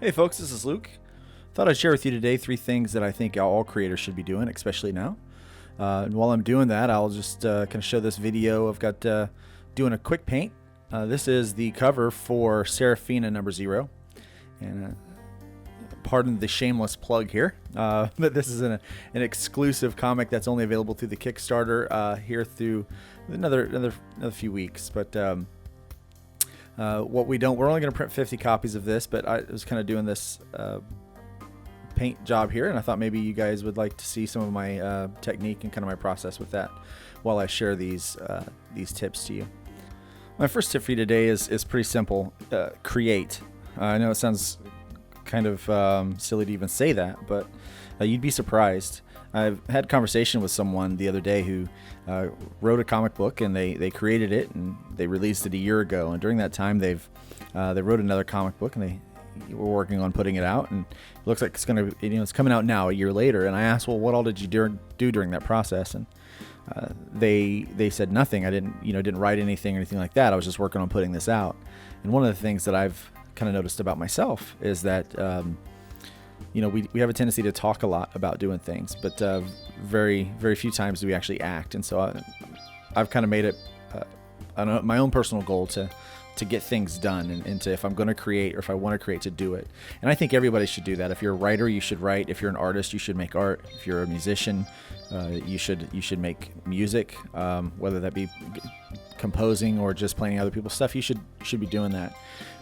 Hey folks, this is Luke. Thought I'd share with you today 3 things that I think all creators should be doing, especially now. And while I'm doing that, I'll just kind of show this video. I've got doing a quick paint. This is the cover for Saraphina #0. And pardon the shameless plug here, but this is an exclusive comic that's only available through the Kickstarter here through another few weeks. But we're only going to print 50 copies of this, but I was kind of doing this paint job here, and I thought maybe you guys would like to see some of my technique and kind of my process with that while I share these tips to you. My first tip for you today is pretty simple. Create. I know it sounds kind of silly to even say that, but you'd be surprised. I've had a conversation with someone the other day who wrote a comic book, and they created it and they released it a year ago. And during that time, they wrote another comic book, and they were working on putting it out. And it looks like it's it's coming out now a year later. And I asked, well, what all did you do during that process? And they said nothing. I didn't write anything or anything like that. I was just working on putting this out. And one of the things that I've kind of noticed about myself is that we have a tendency to talk a lot about doing things, but very, very few times do we actually act. And so I've kind of made it my own personal goal to get things done, and to, if I'm going to create or if I want to create, to do it. And I think everybody should do that. If you're a writer, you should write. If you're an artist, you should make art. If you're a musician, you should make music, whether that be composing or just playing other people's stuff. You should be doing that.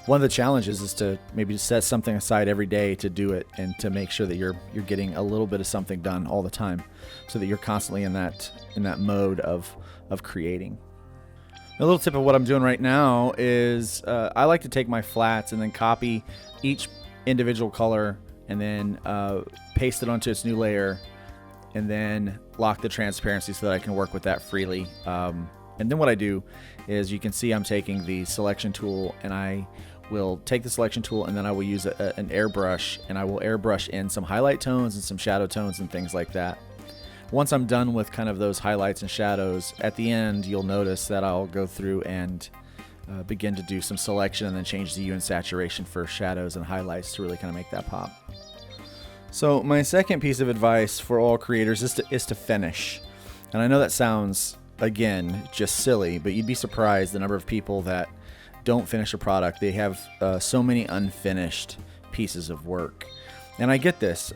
One of the challenges is to maybe set something aside every day to do it, and to make sure that you're getting a little bit of something done all the time, so that you're constantly in that mode of creating. A little tip of what I'm doing right now is I like to take my flats and then copy each individual color, and then paste it onto its new layer, and then lock the transparency so that I can work with that freely. And then what I do is, you can see I'm taking the selection tool, and I will take the selection tool, and then I will use an airbrush, and I will airbrush in some highlight tones and some shadow tones and things like that. Once I'm done with kind of those highlights and shadows, at the end you'll notice that I'll go through and begin to do some selection, and then change the hue and saturation for shadows and highlights to really kind of make that pop. So my second piece of advice for all creators is to finish. And I know that sounds, again, just silly, but you'd be surprised the number of people that don't finish a product. They have so many unfinished pieces of work. And I get this.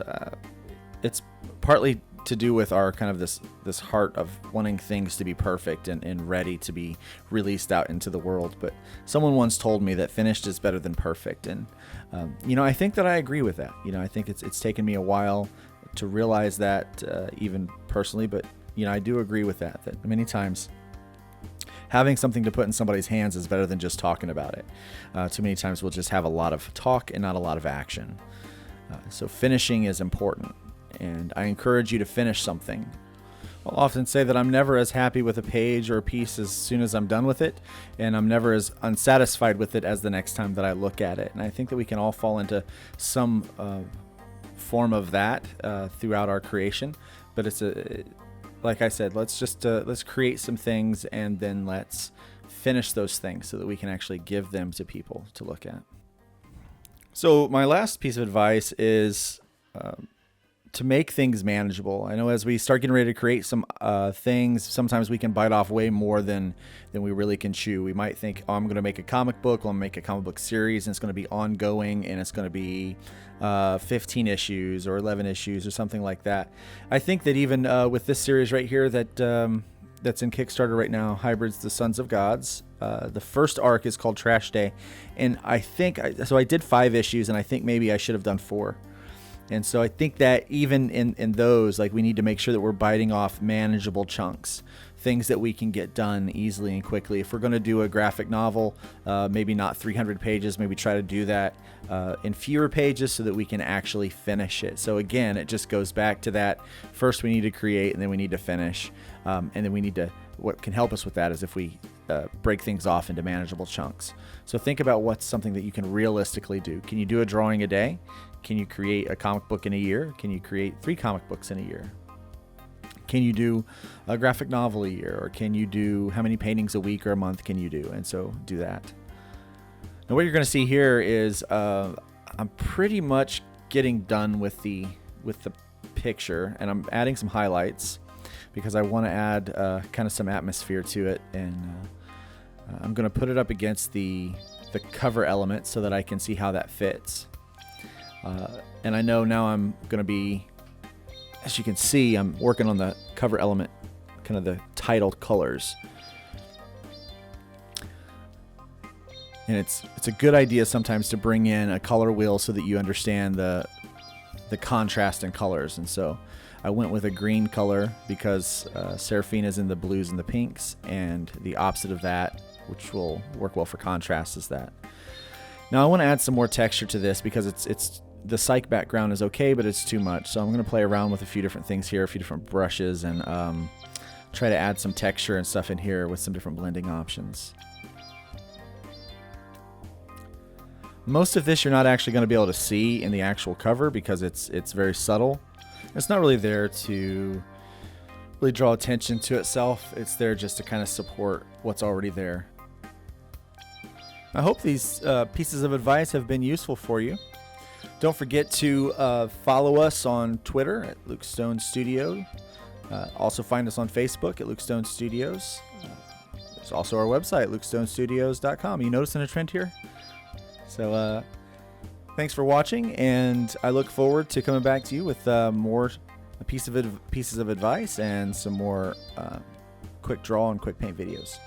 It's partly to do with our kind of this heart of wanting things to be perfect and ready to be released out into the world. But someone once told me that finished is better than perfect. And, I think that I agree with that. I think it's taken me a while to realize that, even personally, but I do agree with that many times having something to put in somebody's hands is better than just talking about it. Too many times we'll just have a lot of talk and not a lot of action. So finishing is important, and I encourage you to finish something. I'll often say that I'm never as happy with a page or a piece as soon as I'm done with it, and I'm never as unsatisfied with it as the next time that I look at it. And I think that we can all fall into some form of that throughout our creation, but like I said, let's create some things, and then let's finish those things so that we can actually give them to people to look at. So my last piece of advice is to make things manageable. I know as we start getting ready to create some things, sometimes we can bite off way more than we really can chew. We might think, I'm going to make a comic book, I'm going to make a comic book series, and it's going to be ongoing, and it's going to be 15 issues or 11 issues or something like that. I think that even with this series right here that's in Kickstarter right now, Hybrids, the Sons of Gods, the first arc is called Trash Day, and I did 5 issues, and I think maybe I should have done 4. And so I think that even in those, we need to make sure that we're biting off manageable chunks, things that we can get done easily and quickly. If we're going to do a graphic novel, maybe not 300 pages, maybe try to do that in fewer pages so that we can actually finish it. So again, it just goes back to that. First we need to create, and then we need to finish. And then what can help us with that is if we break things off into manageable chunks. So think about what's something that you can realistically do. Can you do a drawing a day? Can you create a comic book in a year? Can you create 3 comic books in a year? Can you do a graphic novel a year? Or can you do, how many paintings a week or a month can you do? And so do that. Now what you're going to see here is I'm pretty much getting done with the picture, and I'm adding some highlights because I want to add kind of some atmosphere to it, and I'm going to put it up against the cover element so that I can see how that fits. And I know now I'm going to be, as you can see, I'm working on the cover element, kind of the title colors. And it's a good idea sometimes to bring in a color wheel so that you understand the contrast in colors. And so I went with a green color because Saraphina is in the blues and the pinks, and the opposite of that, which will work well for contrast, is that. Now I want to add some more texture to this because it's the psych background is okay, but it's too much. So I'm going to play around with a few different things here, a few different brushes, and try to add some texture and stuff in here with some different blending options. Most of this you're not actually going to be able to see in the actual cover because it's very subtle. It's not really there to really draw attention to itself. It's there just to kind of support what's already there. I hope these pieces of advice have been useful for you. Don't forget to follow us on Twitter at Luke Stone Studio. Also find us on Facebook at Luke Stone Studios. There's also our website, lukestonestudios.com. You noticing a trend here? So thanks for watching, and I look forward to coming back to you with more pieces of advice and some more quick draw and quick paint videos.